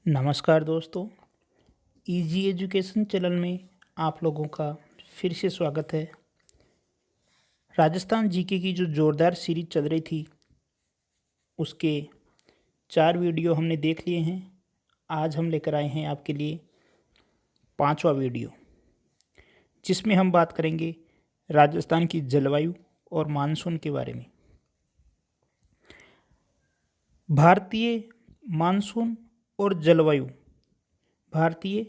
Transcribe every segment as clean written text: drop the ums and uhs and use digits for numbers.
नमस्कार दोस्तों, easy education channel में आप लोगों का फिर से स्वागत है। राजस्थान जीके की जो ज़ोरदार सीरीज चल रही थी उसके 4 वीडियो हमने देख लिए हैं। आज हम लेकर आए हैं आपके लिए 5वां वीडियो, जिसमें हम बात करेंगे राजस्थान की जलवायु और मानसून के बारे में। भारतीय मानसून और जलवायु भारतीय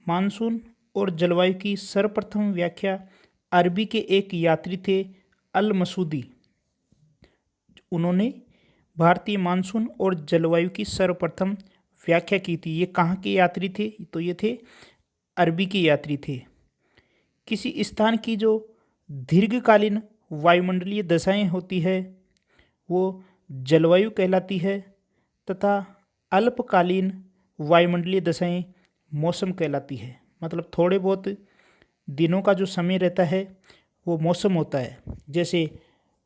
मानसून और जलवायु की सर्वप्रथम व्याख्या अरबी के एक यात्री थे अल मसूदी। उन्होंने भारतीय मानसून और जलवायु की सर्वप्रथम व्याख्या की थी। ये कहाँ के यात्री थे? तो ये थे अरबी के यात्री थे। किसी स्थान की जो दीर्घकालीन वायुमंडलीय दशाएं होती है वो जलवायु कहलाती है तथा अल्पकालीन वायुमंडलीय दशाएं मौसम कहलाती है। मतलब थोड़े बहुत दिनों का जो समय रहता है वो मौसम होता है। जैसे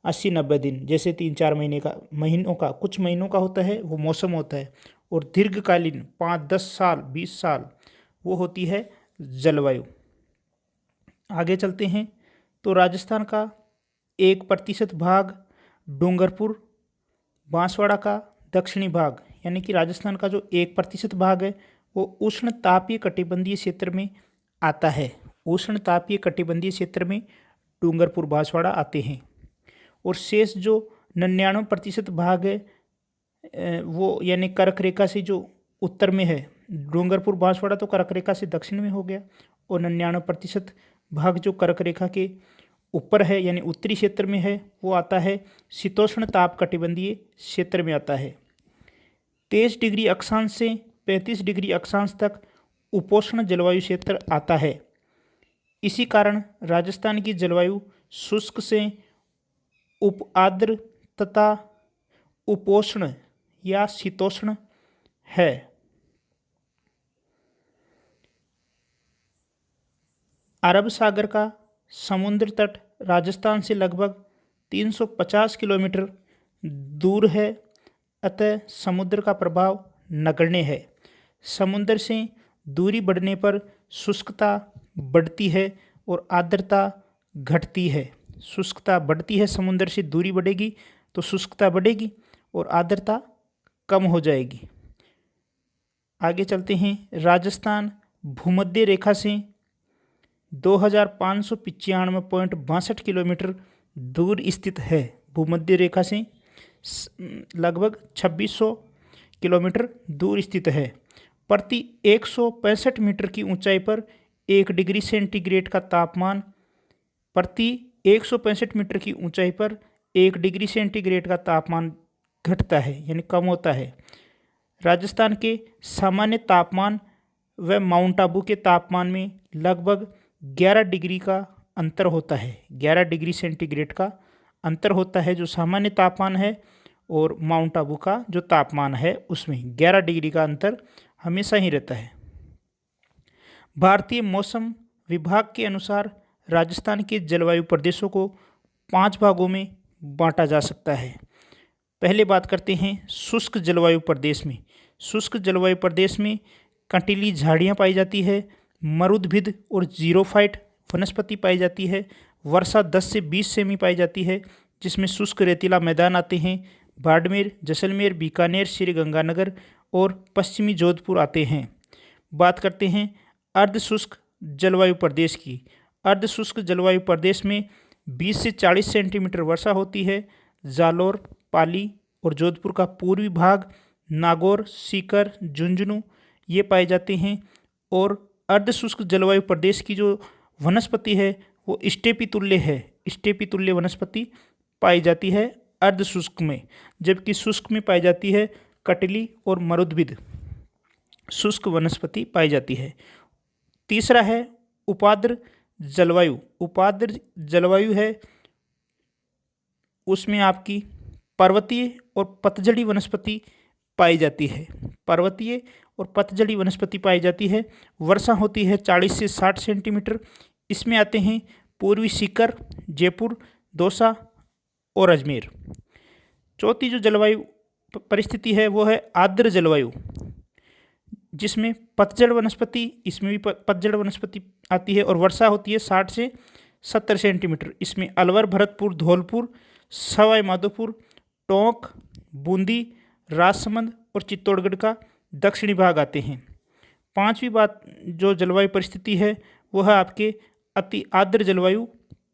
80-90 दिन, जैसे 3-4 महीनों का कुछ महीनों का होता है वो मौसम होता है। और दीर्घकालीन 5-10 साल 20 साल वो होती है जलवायु। आगे चलते हैं तो राजस्थान का 1% भाग डूंगरपुर बांसवाड़ा का दक्षिणी भाग, यानी कि राजस्थान का जो 1% भाग है वो उष्ण तापीय कटिबंधीय क्षेत्र में आता है। उष्ण तापीय कटिबंधीय क्षेत्र में डूंगरपुर बांसवाड़ा आते हैं। और शेष जो 99% भाग है वो यानी कर्क रेखा से जो उत्तर में है, डूंगरपुर बांसवाड़ा तो कर्क रेखा से दक्षिण में हो गया, और 99% भाग जो कर्क रेखा के ऊपर है यानी उत्तरी क्षेत्र में है वो आता है शीतोष्ण ताप कटिबंधीय क्षेत्र में आता है। 23 डिग्री अक्षांश से 35 डिग्री अक्षांश तक उपोष्ण जलवायु क्षेत्र आता है। इसी कारण राजस्थान की जलवायु शुष्क से उप आर्द्र तथा उपोष्ण या शीतोष्ण है। अरब सागर का समुद्र तट राजस्थान से लगभग 350 किलोमीटर दूर है, अतः समुद्र का प्रभाव नगण्य है। समुद्र से दूरी बढ़ने पर शुष्कता बढ़ती है और आर्द्रता घटती है। शुष्कता बढ़ती है, समुद्र से दूरी बढ़ेगी तो शुष्कता बढ़ेगी और आर्द्रता कम हो जाएगी। आगे चलते हैं। राजस्थान भूमध्य रेखा से 2595.62 किलोमीटर दूर स्थित है। भूमध्य रेखा से लगभग 2600 किलोमीटर दूर स्थित है। प्रति 165 मीटर की ऊंचाई पर 1 डिग्री सेंटीग्रेड का तापमान प्रति 165 मीटर की ऊंचाई पर 1 डिग्री सेंटीग्रेड का तापमान घटता है यानी कम होता है। राजस्थान के सामान्य तापमान व माउंट आबू के तापमान में लगभग 11 डिग्री का अंतर होता है। 11 डिग्री सेंटीग्रेड का अंतर होता है जो सामान्य तापमान है, और माउंट आबू का जो तापमान है उसमें 11 डिग्री का अंतर हमेशा ही रहता है। भारतीय मौसम विभाग के अनुसार राजस्थान के जलवायु प्रदेशों को 5 भागों में बांटा जा सकता है। पहले बात करते हैं शुष्क जलवायु प्रदेश में। शुष्क जलवायु प्रदेश में कंटीली झाड़ियाँ पाई जाती है, मरुदभिद और जीरोफाइट वनस्पति पाई जाती है। वर्षा 10 से 20 सेमी पाई जाती है, जिसमें शुष्क रेतीला मैदान आते हैं। बाड़मेर, जैसलमेर, बीकानेर, श्रीगंगानगर और पश्चिमी जोधपुर आते हैं। बात करते हैं अर्धशुष्क जलवायु प्रदेश की। अर्धशुष्क जलवायु प्रदेश में 20 से 40 सेंटीमीटर वर्षा होती है। जालोर, पाली और जोधपुर का पूर्वी भाग, नागौर, सीकर, झुंझुनू ये पाए जाते हैं। और अर्धशुष्क जलवायु प्रदेश की जो वनस्पति है वो स्टेपी तुल्य है। स्टेपी तुल्य वनस्पति पाई जाती है अर्धशुष्क में, जबकि शुष्क में पाई जाती है कटली और मरुदभिद शुष्क वनस्पति पाई जाती है। तीसरा है उपाद्र जलवायु। उपाद्र जलवायु है उसमें आपकी पर्वतीय और पतझड़ी वनस्पति पाई जाती है। पर्वतीय और पतझड़ी वनस्पति पाई जाती है। वर्षा होती है 40 से 60 सेंटीमीटर। इसमें आते हैं पूर्वी सीकर, जयपुर, दौसा और अजमेर। चौथी जो जलवायु परिस्थिति है वो है आर्द्र जलवायु। जिसमें पतझड़ वनस्पति, इसमें भी पतझड़ वनस्पति आती है और वर्षा होती है 60 से 70 सेंटीमीटर। इसमें अलवर, भरतपुर, धौलपुर, सवाई माधोपुर, टोंक, बूंदी, राजसमंद और चित्तौड़गढ़ का दक्षिणी भाग आते हैं। पांचवी बात जो जलवायु परिस्थिति है वह है आपके अति आर्द्र जलवायु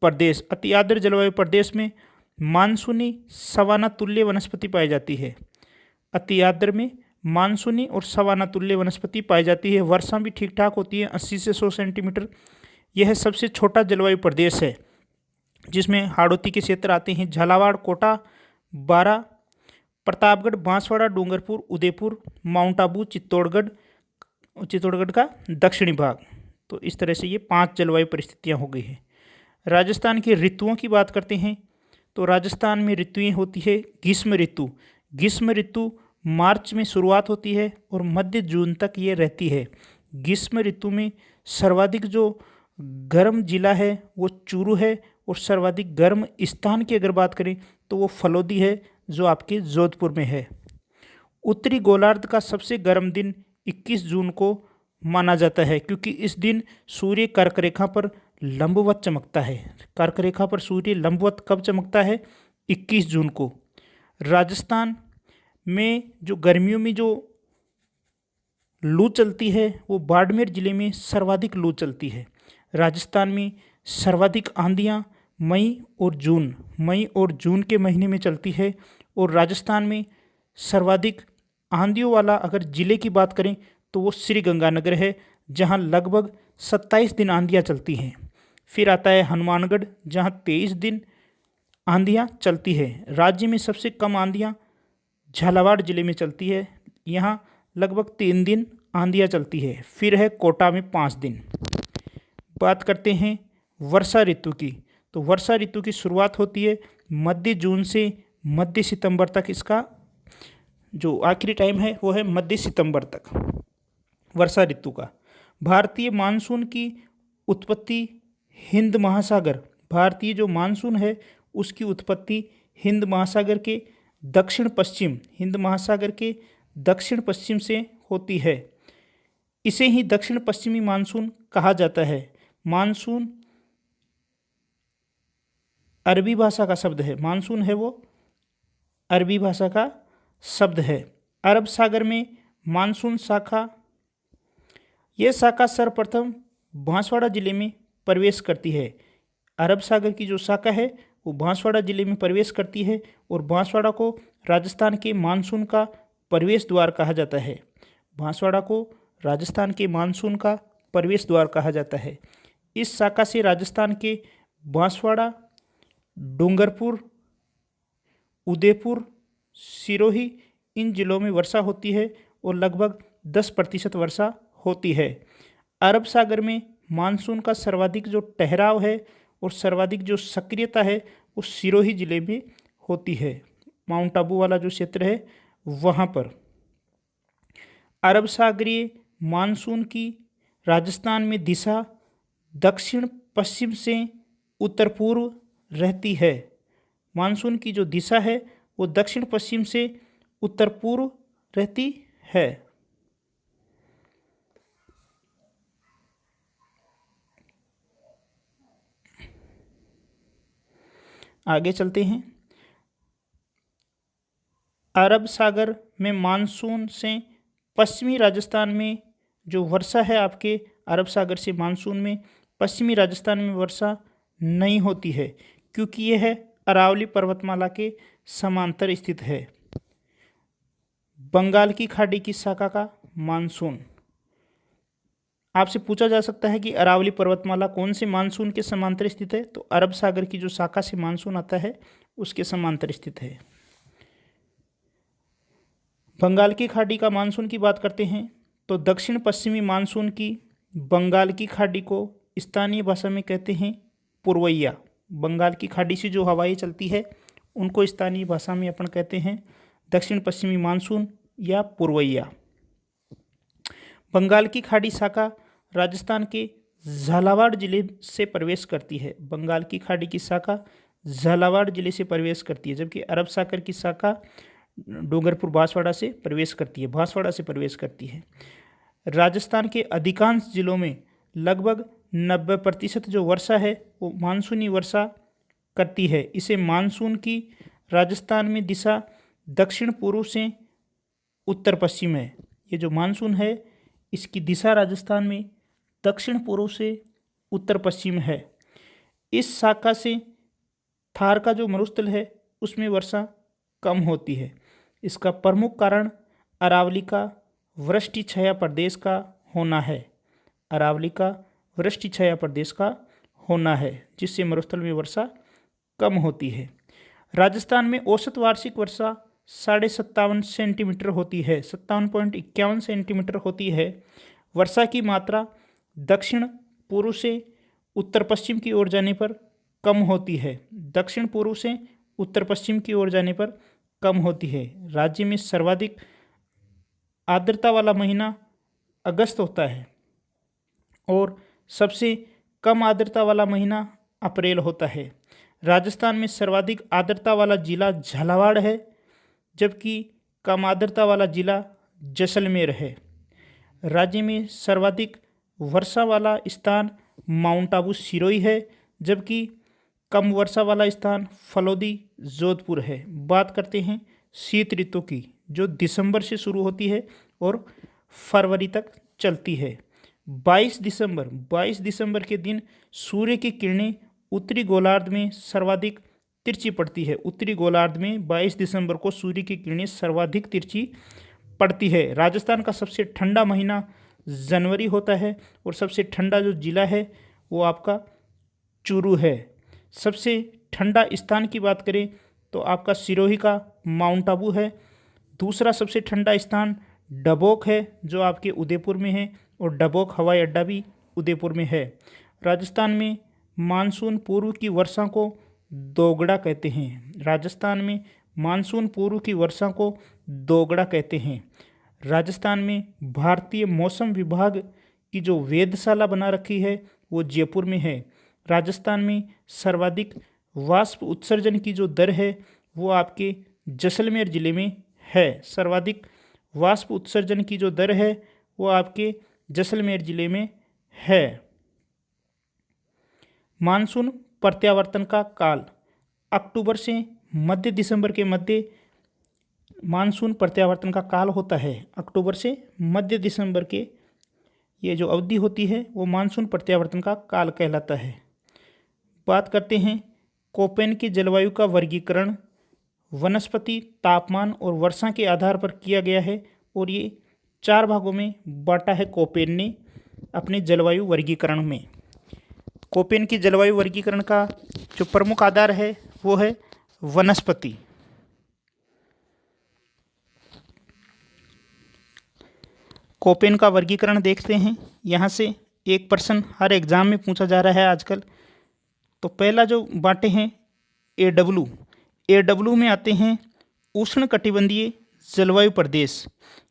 प्रदेश। अति आर्द्र जलवायु प्रदेश में मानसूनी सवाना तुल्य वनस्पति पाई जाती है। अति आर्द्र में मानसूनी और सवाना तुल्य वनस्पति पाई जाती है। वर्षा भी ठीक ठाक होती है 80 से 100 सेंटीमीटर। यह सबसे छोटा जलवायु प्रदेश है जिसमें हाड़ौती के क्षेत्र आते हैं झालावाड़, कोटा, बारा, प्रतापगढ़, बांसवाड़ा, डूंगरपुर, उदयपुर, माउंट आबू, चित्तौड़गढ़ का दक्षिणी भाग। तो इस तरह से ये 5 जलवायु परिस्थितियाँ हो गई हैं। राजस्थान की ऋतुओं की बात करते हैं तो राजस्थान में ऋतुएं होती है ग्रीष्म ऋतु। ग्रीष्म ऋतु मार्च में शुरुआत होती है और मध्य जून तक ये रहती है। ग्रीष्म ऋतु में सर्वाधिक जो गर्म जिला है वो चूरू है और सर्वाधिक गर्म स्थान की अगर बात करें तो वो फलोदी है जो आपके जोधपुर में है। उत्तरी गोलार्ध का सबसे गर्म दिन 21 जून को माना जाता है क्योंकि इस दिन सूर्य कर्क रेखा पर लंबवत चमकता है। कर्क रेखा पर सूर्य लंबवत कब चमकता है? 21 जून को। राजस्थान में जो गर्मियों में जो लू चलती है वो बाड़मेर जिले में सर्वाधिक लू चलती है। राजस्थान में सर्वाधिक आंधियाँ मई और जून के महीने में चलती है और राजस्थान में सर्वाधिक आंधियों वाला अगर ज़िले की बात करें तो वो श्री गंगानगर है जहां लगभग 27 दिन आंधियाँ चलती हैं। फिर आता है हनुमानगढ़ जहां 23 दिन आंधियाँ चलती है। राज्य में सबसे कम आंधियाँ झालावाड़ जिले में चलती है, यहाँ लगभग 3 दिन आंधियाँ चलती है। फिर है कोटा में 5 दिन। बात करते हैं वर्षा ऋतु की, तो वर्षा ऋतु की शुरुआत होती है मध्य जून से मध्य सितंबर तक। इसका जो आखिरी टाइम है वो है मध्य सितंबर तक वर्षा ऋतु का। भारतीय मानसून की उत्पत्ति हिंद महासागर, भारतीय जो मानसून है उसकी उत्पत्ति हिंद महासागर के दक्षिण पश्चिम से होती है। इसे ही दक्षिण पश्चिमी मानसून कहा जाता है। मानसून अरबी भाषा का शब्द है, मानसून है वो अरबी भाषा का शब्द है। अरब सागर में मानसून शाखा, यह शाखा सर्वप्रथम बांसवाड़ा जिले में प्रवेश करती है। अरब सागर की जो शाखा है वो बांसवाड़ा जिले में प्रवेश करती है और बांसवाड़ा को राजस्थान के मानसून का प्रवेश द्वार कहा जाता है। बांसवाड़ा को राजस्थान के मानसून का प्रवेश द्वार कहा जाता है। इस शाखा से राजस्थान के बांसवाड़ा, डूंगरपुर, उदयपुर, सिरोही इन जिलों में वर्षा होती है और लगभग 10% वर्षा होती है। अरब सागर में मानसून का सर्वाधिक जो ठहराव है और सर्वाधिक जो सक्रियता है वो सिरोही जिले में होती है। माउंट आबू वाला जो क्षेत्र है वहाँ पर अरब सागरीय मानसून की राजस्थान में दिशा दक्षिण पश्चिम से उत्तर पूर्व रहती है। मानसून की जो दिशा है वो दक्षिण पश्चिम से उत्तर पूर्व रहती है। आगे चलते हैं। अरब सागर में मानसून से पश्चिमी राजस्थान में जो वर्षा है आपके अरब सागर से मानसून में पश्चिमी राजस्थान में वर्षा नहीं होती है क्योंकि यह अरावली पर्वतमाला के समांतर स्थित है। बंगाल की खाड़ी की शाखा का मानसून, आपसे पूछा जा सकता है कि अरावली पर्वतमाला कौन से मानसून के समांतर स्थित है, तो अरब सागर की जो शाखा से मानसून आता है उसके समांतर स्थित है। बंगाल की खाड़ी का मानसून की बात करते हैं तो दक्षिण पश्चिमी मानसून की बंगाल की खाड़ी को स्थानीय भाषा में कहते हैं पूर्वैया। बंगाल की खाड़ी से जो हवाएं चलती है उनको स्थानीय भाषा में अपन कहते हैं दक्षिण पश्चिमी मानसून या पूर्वैया। बंगाल की खाड़ी शाखा राजस्थान के झालावाड़ जिले से प्रवेश करती है। बंगाल की खाड़ी की शाखा झालावाड़ जिले से प्रवेश करती है, जबकि अरब सागर की शाखा डूंगरपुर बांसवाड़ा से प्रवेश करती है। राजस्थान के अधिकांश जिलों में लगभग 90% जो वर्षा है वो मानसूनी वर्षा करती है। इसे मानसून की राजस्थान में दिशा दक्षिण पूर्व से उत्तर पश्चिम है। ये जो मानसून है इसकी दिशा राजस्थान में दक्षिण पूर्व से उत्तर पश्चिम है। इस शाखा से थार का जो मरुस्थल है उसमें वर्षा कम होती है। इसका प्रमुख कारण अरावली का वृष्टि छाया प्रदेश का होना है। अरावली का वृष्टि छाया प्रदेश का होना है जिससे मरुस्थल में वर्षा कम होती है। राजस्थान में औसत वार्षिक वर्षा 57.5 सेंटीमीटर होती है, 57.51 सेंटीमीटर होती है। वर्षा की मात्रा दक्षिण पूर्व से उत्तर पश्चिम की ओर जाने पर कम होती है। दक्षिण पूर्व से उत्तर पश्चिम की ओर जाने पर कम होती है। राज्य में सर्वाधिक आर्द्रता वाला महीना अगस्त होता है और सबसे कम आर्द्रता वाला महीना अप्रैल होता है। राजस्थान में सर्वाधिक आर्द्रता वाला जिला झालावाड़ है, जबकि कम आर्द्रता वाला जिला जैसलमेर है। राज्य में सर्वाधिक वर्षा वाला स्थान माउंट आबू सिरोही है, जबकि कम वर्षा वाला स्थान फलोदी जोधपुर है। बात करते हैं शीत ऋतु की, जो दिसंबर से शुरू होती है और फरवरी तक चलती है। 22 दिसंबर के दिन सूर्य की किरणें उत्तरी गोलार्ध में सर्वाधिक तिरछी पड़ती है। उत्तरी गोलार्ध में 22 दिसंबर को सूर्य की किरणें सर्वाधिक तिरछी पड़ती है। राजस्थान का सबसे ठंडा महीना जनवरी होता है और सबसे ठंडा जो जिला है वो आपका चूरू है। सबसे ठंडा स्थान की बात करें तो आपका सिरोही का माउंट आबू है। दूसरा सबसे ठंडा स्थान डबोक है जो आपके उदयपुर में है, और डबोक हवाई अड्डा भी उदयपुर में है। राजस्थान में मानसून पूर्व की वर्षा को दोगड़ा कहते हैं। राजस्थान में मानसून पूर्व की वर्षा को दोगड़ा कहते हैं। राजस्थान में भारतीय मौसम विभाग की जो वेधशाला बना रखी है वो जयपुर में है। राजस्थान में सर्वाधिक वाष्प उत्सर्जन की जो दर है वो आपके जैसलमेर ज़िले में है। सर्वाधिक वाष्प उत्सर्जन की जो दर है वो आपके जैसलमेर ज़िले में है। मानसून प्रत्यावर्तन का काल अक्टूबर से मध्य दिसंबर के मध्य मानसून प्रत्यावर्तन का काल होता है। अक्टूबर से मध्य दिसंबर के ये जो अवधि होती है वो मानसून प्रत्यावर्तन का काल कहलाता है। बात करते हैं कोपेन की जलवायु का वर्गीकरण वनस्पति, तापमान और वर्षा के आधार पर किया गया है, और ये 4 भागों में बांटा है कोपेन ने अपने जलवायु वर्गीकरण में। कोपेन की जलवायु वर्गीकरण का जो प्रमुख आधार है वो है वनस्पति। कोपेन का वर्गीकरण देखते हैं। यहाँ से एक प्रश्न हर एग्जाम में पूछा जा रहा है आजकल। तो पहला जो बांटे हैं एडब्ल्यू में आते हैं उष्णकटिबंधीय जलवायु प्रदेश,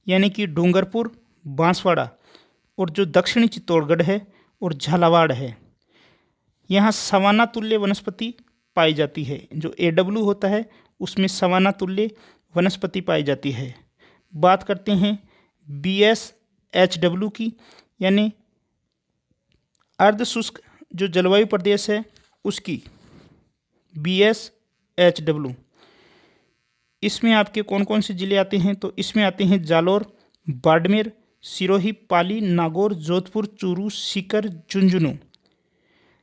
यानी कि डूंगरपुर, बांसवाड़ा और जो दक्षिणी चित्तौड़गढ़ है और झालावाड़ है। यहाँ सवाना तुल्य वनस्पति पाई जाती है। जो एडब्ल्यू होता है उसमें सवाना तुल्य वनस्पति पाई जाती है। बात करते हैं BSHW की, यानी अर्ध शुष्क जो जलवायु प्रदेश है उसकी BSHW। इसमें आपके कौन कौन से ज़िले आते हैं? तो इसमें आते हैं जालौर, बाड़मेर, सिरोही, पाली, नागौर, जोधपुर, चूरू, सीकर, झुंझुनू,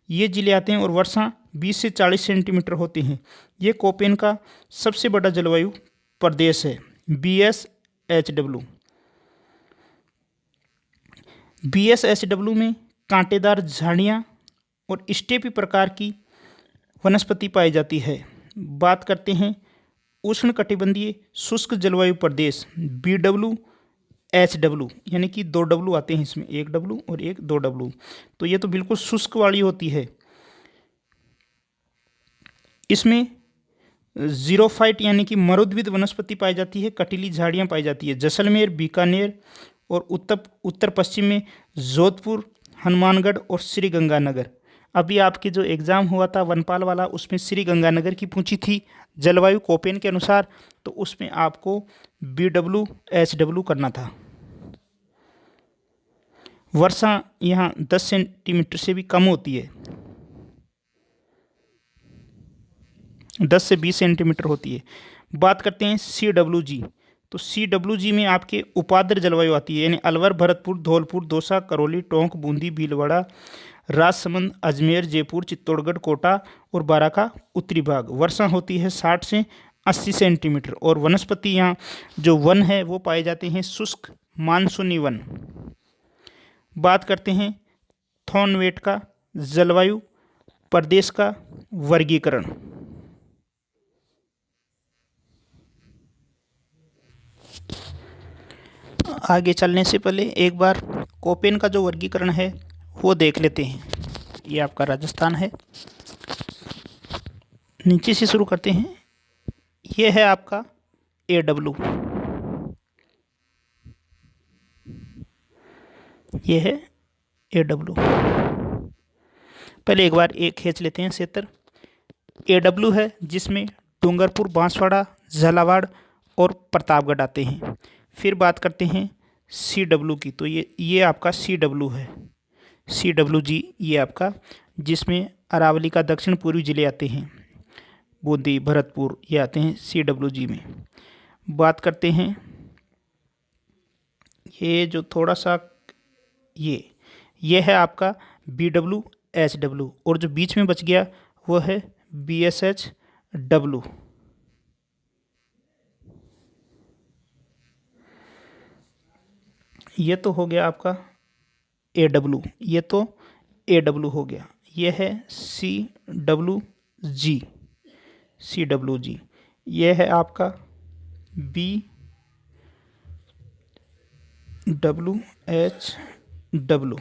ये ज़िले आते हैं। और वर्षा 20 से 40 सेंटीमीटर होती हैं। ये कोपेन का सबसे बड़ा जलवायु प्रदेश है BSHW। BSHW में कांटेदार झाड़ियाँ और स्टेपी प्रकार की वनस्पति पाई जाती है। बात करते हैं उष्णकटिबंधीय शुष्क जलवायु प्रदेश BWHW, यानी कि 2 W आते हैं इसमें, 1 W और 2 W। तो ये तो बिल्कुल शुष्क वाली होती है। इसमें जीरोफाइट यानी कि मरुद्भिद वनस्पति पाई जाती है, कटीली झाड़ियाँ पाई जाती है। जैसलमेर, बीकानेर और उत्तर पश्चिम में जोधपुर, हनुमानगढ़ और श्री गंगानगर। अभी आपके जो एग्ज़ाम हुआ था वनपाल वाला उसमें श्री गंगानगर की पूछी थी जलवायु कोपेन के अनुसार, तो उसमें आपको BWHW करना था। वर्षा यहाँ 10 सेंटीमीटर से भी कम होती है, 10 से 20 सेंटीमीटर होती है। बात करते हैं CWG। तो CWG में आपके उपाद्र जलवायु आती है, यानी अलवर, भरतपुर, धौलपुर, दौसा, करौली, टोंक, बूंदी, भीलवाड़ा, राजसमंद, अजमेर, जयपुर, चित्तौड़गढ़, कोटा और बारां का उत्तरी भाग। वर्षा होती है 60 से 80 सेंटीमीटर। और वनस्पति यहाँ जो वन है वो पाए जाते हैं शुष्क मानसूनी वन। बात करते हैं थॉर्नवेट का जलवायु प्रदेश का वर्गीकरण। आगे चलने से पहले एक बार कोपेन का जो वर्गीकरण है वो देख लेते हैं। ये आपका राजस्थान है, नीचे से शुरू करते हैं। ये है आपका AW, ये है AW। पहले एक बार एक खींच लेते हैं क्षेत्र। AW है जिसमें डूंगरपुर, बांसवाड़ा, झालावाड़ और प्रतापगढ़ आते हैं। फिर बात करते हैं CW की। तो ये आपका CW है, CWG ये आपका, जिसमें अरावली का दक्षिण पूर्वी जिले आते हैं, बूंदी, भरतपुर ये आते हैं CWG में। बात करते हैं ये जो थोड़ा सा ये है आपका BWHW, और जो बीच में बच गया वो है BSHW। ये तो हो गया आपका AW, ये तो AW हो गया। ये है CWG, CWG। ये है आपका BWHW,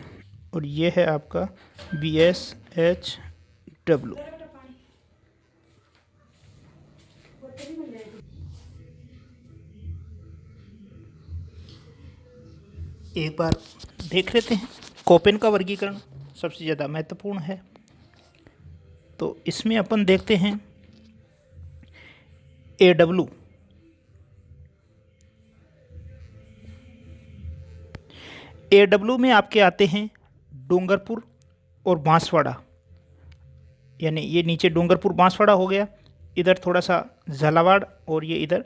और ये है आपका BSHW। एक बार देख लेते हैं। कोपेन का वर्गीकरण सबसे ज़्यादा महत्वपूर्ण है, तो इसमें अपन देखते हैं AW। AW में आपके आते हैं डूंगरपुर और बांसवाड़ा, यानी ये नीचे डूंगरपुर बांसवाड़ा हो गया, इधर थोड़ा सा झालावाड़ और ये इधर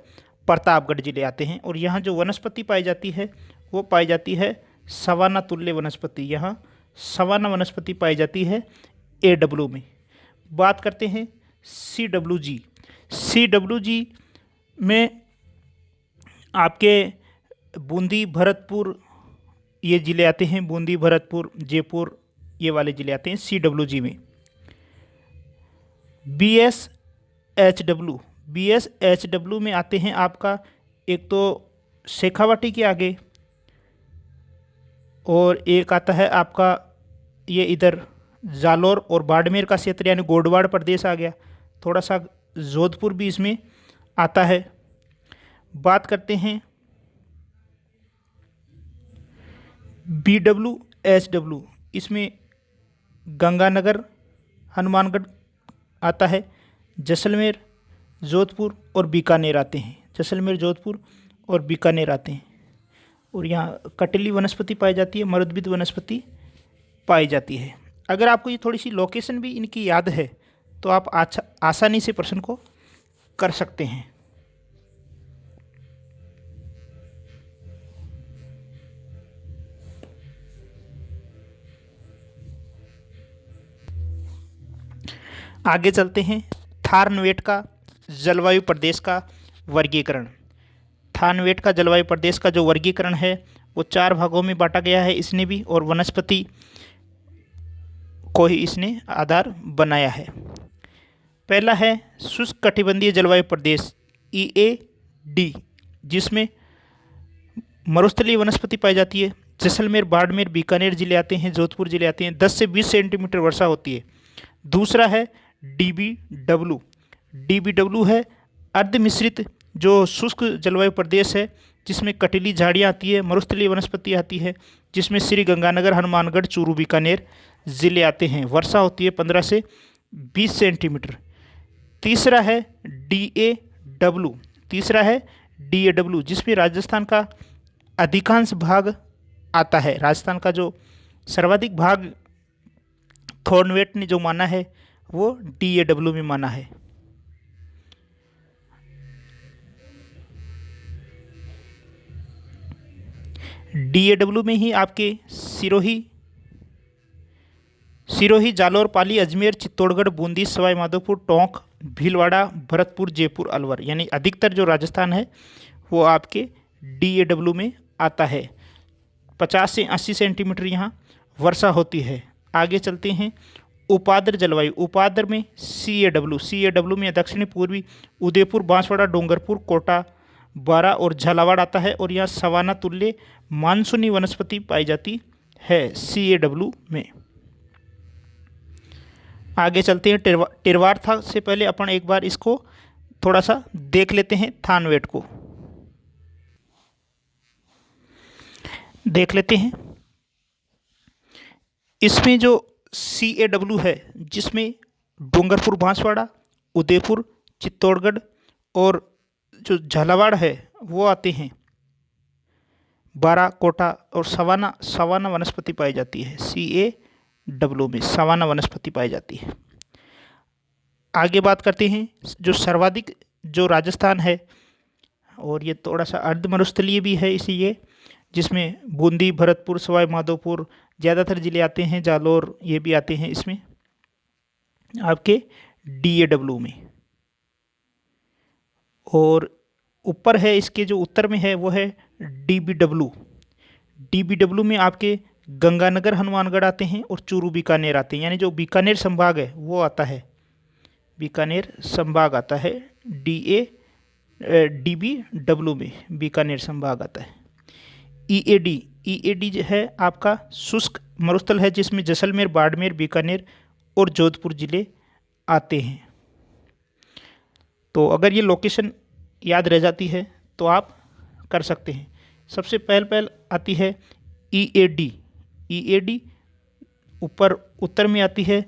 प्रतापगढ़ जिले आते हैं। और यहाँ जो वनस्पति पाई जाती है वो पाई जाती है सवाना तुल्य वनस्पति, यहाँ सवाना वनस्पति पाई जाती है AW में। बात करते हैं CWG। CWG में आपके बूंदी, भरतपुर ये ज़िले आते हैं, बूंदी, भरतपुर, जयपुर ये वाले ज़िले आते हैं CWG में। BSHW में आते हैं आपका एक तो शेखावाटी के आगे, और एक आता है आपका ये इधर जालौर और बाड़मेर का क्षेत्र, यानी गोडवाड़ प्रदेश आ गया। थोड़ा सा जोधपुर भी इसमें आता है। बात करते हैं BWHW, इसमें गंगानगर, हनुमानगढ़ आता है, जैसलमेर, जोधपुर और बीकानेर आते हैं, जैसलमेर, जोधपुर और बीकानेर आते हैं। और यहाँ कटली वनस्पति पाई जाती है, मरुद्भिद वनस्पति पाई जाती है। अगर आपको ये थोड़ी सी लोकेशन भी इनकी याद है तो आप आसानी से प्रश्न को कर सकते हैं। आगे चलते हैं थॉर्नवेट का जलवायु प्रदेश का वर्गीकरण। थॉर्नवेट का जलवायु प्रदेश का जो वर्गीकरण है वो 4 भागों में बांटा गया है इसने भी, और वनस्पति को ही इसने आधार बनाया है। पहला है शुष्क कटिबंधीय जलवायु प्रदेश EAD, जिसमें मरुस्थलीय वनस्पति पाई जाती है। जैसलमेर, बाड़मेर, बीकानेर जिले आते हैं, जोधपुर जिले आते हैं। 10 से 20 सेंटीमीटर वर्षा होती है। दूसरा है DBW है अर्ध मिश्रित जो शुष्क जलवायु प्रदेश है, जिसमें कटीली झाड़ियाँ आती है, मरुस्थलीय वनस्पति आती है, जिसमें श्री गंगानगर, हनुमानगढ़, चूरू, बीकानेर ज़िले आते हैं। वर्षा होती है 15 से 20 सेंटीमीटर। तीसरा है DAW, जिसमें राजस्थान का अधिकांश भाग आता है। राजस्थान का जो सर्वाधिक भाग थॉर्नवेट ने जो माना है वो DAW में माना है। DAW में ही आपके सिरोही, जालौर, पाली, अजमेर, चित्तौड़गढ़, बूंदी, सवाई माधोपुर, टोंक, भीलवाड़ा, भरतपुर, जयपुर, अलवर, यानी अधिकतर जो राजस्थान है वो आपके DAW में आता है। 50 से 80 सेंटीमीटर यहाँ वर्षा होती है। आगे चलते हैं। उपाद्र जलवायु, उपाद्र में CAW में दक्षिणी पूर्वी उदयपुर, बांसवाड़ा, डूंगरपुर, कोटा, बारा और झालावाड़ आता है और यहाँ सवाना तुल्य मानसूनी वनस्पति पाई जाती है CAW में। आगे चलते हैं। टिरवार था से पहले अपन एक बार इसको थोड़ा सा देख लेते हैं, थानवेट को देख लेते हैं। इसमें जो CAW है जिसमें डूंगरपुर, बांसवाड़ा, उदयपुर, चित्तौड़गढ़ और जो झालावाड़ है वो आते हैं। बारा, कोटा और सवाना वनस्पति पाई जाती है CAW में, सवाना वनस्पति पाई जाती है। आगे बात करते हैं जो सर्वाधिक जो राजस्थान है, और ये थोड़ा सा अर्ध मरुस्थलीय भी है इसलिए, जिसमें बूंदी, भरतपुर, सवाई माधोपुर ज़्यादातर जिले आते हैं, जालौर ये भी आते हैं इसमें आपके DAW में। और ऊपर है इसके जो उत्तर में है वो है DBW में आपके गंगानगर, हनुमानगढ़ आते हैं और चूरू, बीकानेर आते हैं, यानी जो बीकानेर संभाग है वो आता है, बीकानेर संभाग आता है DBW में, बीकानेर संभाग आता है। EAD जो है आपका शुष्क मरुस्थल है जिसमें जैसलमेर, बाड़मेर, बीकानेर और जोधपुर जिले आते हैं। तो अगर ये लोकेशन याद रह जाती है तो आप कर सकते हैं। सबसे पहल आती है EAD ऊपर उत्तर में आती है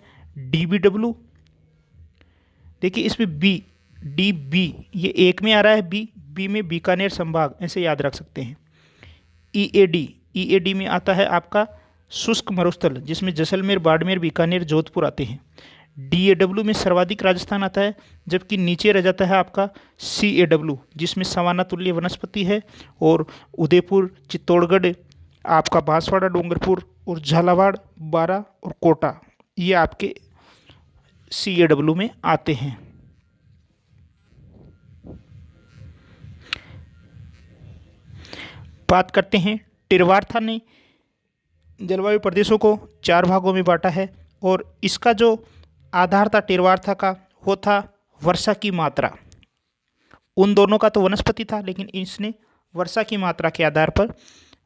DBW। देखिए इसमें DB ये एक में आ रहा है, बी में बीकानेर संभाग, ऐसे याद रख सकते हैं। EAD में आता है आपका शुष्क मरुस्थल जिसमें जैसलमेर, बाड़मेर, बीकानेर, जोधपुर आते हैं। DAW में सर्वाधिक राजस्थान आता है, जबकि नीचे रह जाता है आपका CAW जिसमें सवाना तुल्य वनस्पति है, और उदयपुर, चित्तौड़गढ़, आपका बांसवाड़ा, डूंगरपुर और झालावाड़, बारा और कोटा ये आपके CAW में आते हैं। बात करते हैं। टिरवार्था ने जलवायु प्रदेशों को 4 भागों में बांटा है और इसका जो आधार था टिरवार्था का वो था वर्षा की मात्रा। उन दोनों का तो वनस्पति था, लेकिन इसने वर्षा की मात्रा के आधार पर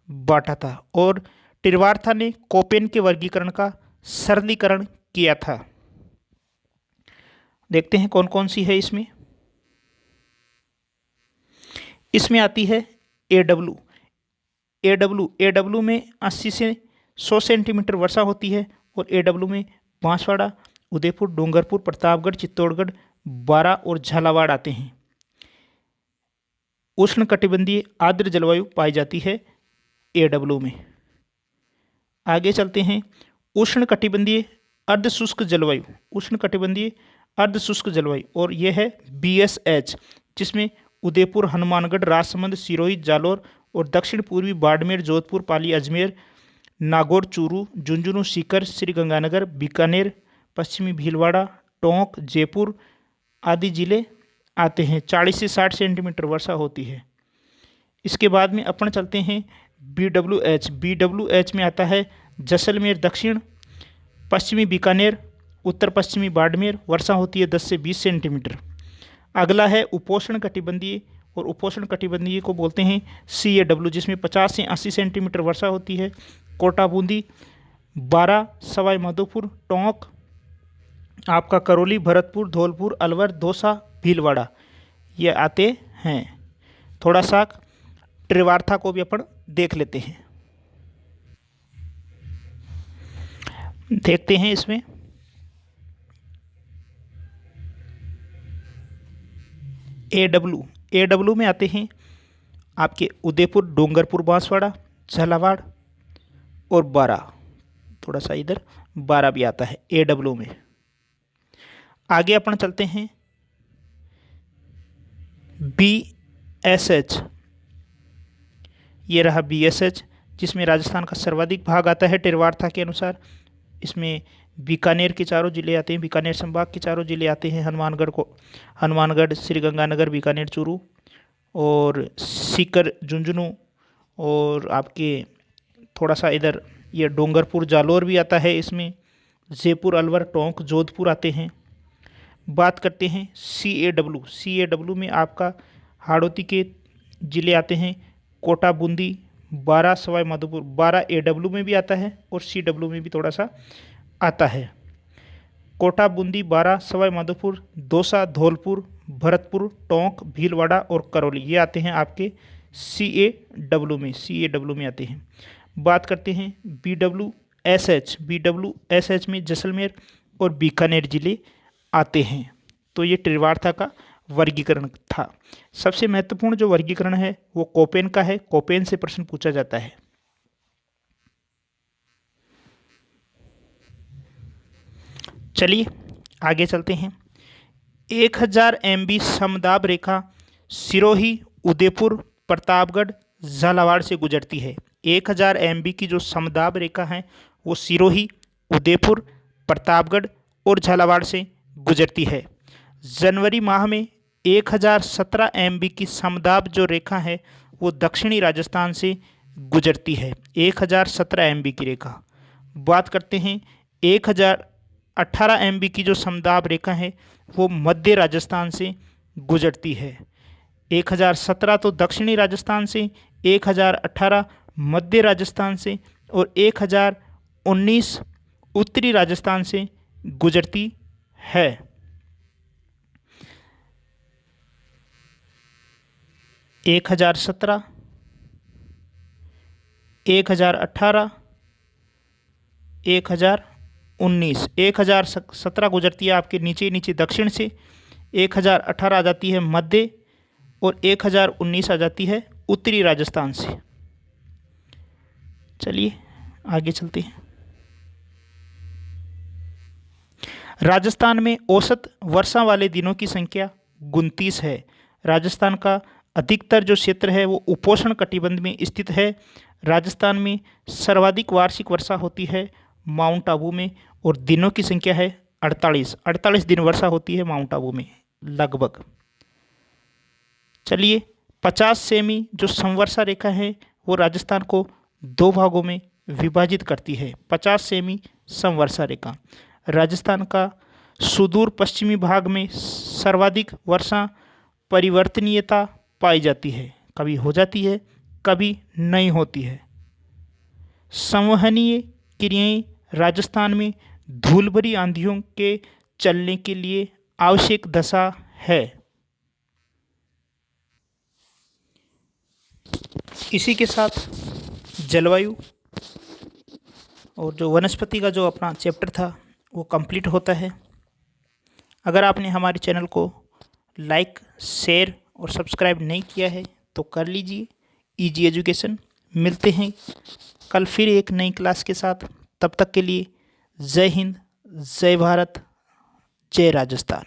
बांटा था। और टिरवार्था ने कोपेन के वर्गीकरण का सरलीकरण किया था। देखते हैं कौन कौन सी है इसमें। इसमें आती है AW में 80 से 100 सेंटीमीटर वर्षा होती है और AW में बांसवाड़ा, उदयपुर, डूंगरपुर, प्रतापगढ़, चित्तौड़गढ़, बारा और झालावाड़ आते हैं। उष्णकटिबंधीय आर्द्र जलवायु पाई जाती है AW में। आगे चलते हैं। उष्णकटिबंधीय अर्धशुष्क जलवायु, उष्णकटिबंधीय अर्धशुष्क जलवायु, और यह है BSH जिसमें उदयपुर, हनुमानगढ़, राजसमंद, सिरोही, जालौर और दक्षिण पूर्वी बाड़मेर, जोधपुर, पाली, अजमेर, नागौर, चूरू, झुंझुनू, सीकर, श्रीगंगानगर, बीकानेर, पश्चिमी भीलवाड़ा, टोंक, जयपुर आदि जिले आते हैं। 40 से 60 सेंटीमीटर वर्षा होती है। इसके बाद में अपन चलते हैं BWH में आता है जैसलमेर, दक्षिण पश्चिमी बीकानेर, उत्तर पश्चिमी बाड़मेर, वर्षा होती है 10 से 20 सेंटीमीटर। अगला है उपोष्ण कटिबंधीय, और उपोष्ण कटिबंधीय को बोलते हैं CAW जिसमें 50 से 80 सेंटीमीटर वर्षा होती है। कोटा, बूंदी, बारा, सवाई माधोपुर, टोंक, आपका करौली, भरतपुर, धौलपुर, अलवर, दौसा, भीलवाड़ा ये आते हैं। थोड़ा सा टिरवार्था को भी अपन देख लेते हैं। देखते हैं इसमें AW में आते हैं आपके उदयपुर, डूंगरपुर, बांसवाड़ा, झालावाड़ और बारा। थोड़ा सा इधर 12 भी आता है AW में। आगे अपन चलते हैं BSH। ये रहा BSH, जिसमें राजस्थान का सर्वाधिक भाग आता है टिरवार्था के अनुसार। इसमें बीकानेर के चारों जिले आते हैं, बीकानेर संभाग के चारों जिले आते हैं। हनुमानगढ़, श्रीगंगानगर, बीकानेर, चूरू और सीकर, झुंझुनू और आपके थोड़ा सा इधर ये डूंगरपुर, जालौर भी आता है इसमें। जयपुर, अलवर, टोंक, जोधपुर आते हैं। बात करते हैं CAW में आपका हाड़ौती के जिले आते हैं। कोटा, बूंदी, 12 सवाई माधोपुर, 12 AW में भी आता है और CW में भी थोड़ा सा आता है। कोटा, बूंदी, 12 सवाई माधोपुर, दौसा, धौलपुर, भरतपुर, टोंक, भीलवाड़ा और करौली, ये आते हैं आपके CAW में आते हैं। बात करते हैं BWSH में जैसलमेर और बीकानेर जिले आते हैं। तो ये टिरवार्था का वर्गीकरण था। सबसे महत्वपूर्ण जो वर्गीकरण है वो कोपेन का है। कोपेन से प्रश्न पूछा जाता है। चलिए आगे चलते हैं। 1000 MB समदाब रेखा सिरोही, उदयपुर, प्रतापगढ़, झालावाड़ से गुजरती है। 1000 MB की जो समदाब रेखा है वो सिरोही, उदयपुर, प्रतापगढ़ और झालावाड़ से गुजरती है। जनवरी माह में 1017 MB की समदाब जो रेखा है वो दक्षिणी राजस्थान से गुजरती है। 1017 MB की रेखा। बात करते हैं 1018 MB की जो समदाब रेखा है वो मध्य राजस्थान से गुजरती है। 1017 तो दक्षिणी राजस्थान से, 1018 मध्य राजस्थान से और 1019 उत्तरी राजस्थान से गुजरती है। 1017, 1018, 1019, 1017 गुजरती है आपके नीचे नीचे दक्षिण से, 1018 आ जाती है मध्य और 1019 आ जाती है उत्तरी राजस्थान से। चलिए आगे चलते हैं। राजस्थान में औसत वर्षा वाले दिनों की संख्या 29 है। राजस्थान का अधिकतर जो क्षेत्र है वो उपोष्ण कटिबंध में स्थित है। राजस्थान में सर्वाधिक वार्षिक वर्षा होती है माउंट आबू में और दिनों की संख्या है 48 दिन वर्षा होती है माउंट आबू में लगभग। चलिए 50 सेमी जो समवर्षा रेखा है वो राजस्थान को 2 भागों में विभाजित करती है। 50 सेमी समवर्षा रेखा। राजस्थान का सुदूर पश्चिमी भाग में सर्वाधिक वर्षा परिवर्तनीयता पाई जाती है। कभी हो जाती है, कभी नहीं होती है। संवहनीय क्रियाएं राजस्थान में धूल भरी आंधियों के चलने के लिए आवश्यक दशा है। इसी के साथ जलवायु और जो वनस्पति का जो अपना चैप्टर था वो कंप्लीट होता है। अगर आपने हमारे चैनल को लाइक, शेयर और सब्सक्राइब नहीं किया है तो कर लीजिए। Easy education. मिलते हैं कल फिर एक नई क्लास के साथ। तब तक के लिए जय हिंद, जय भारत, जय राजस्थान।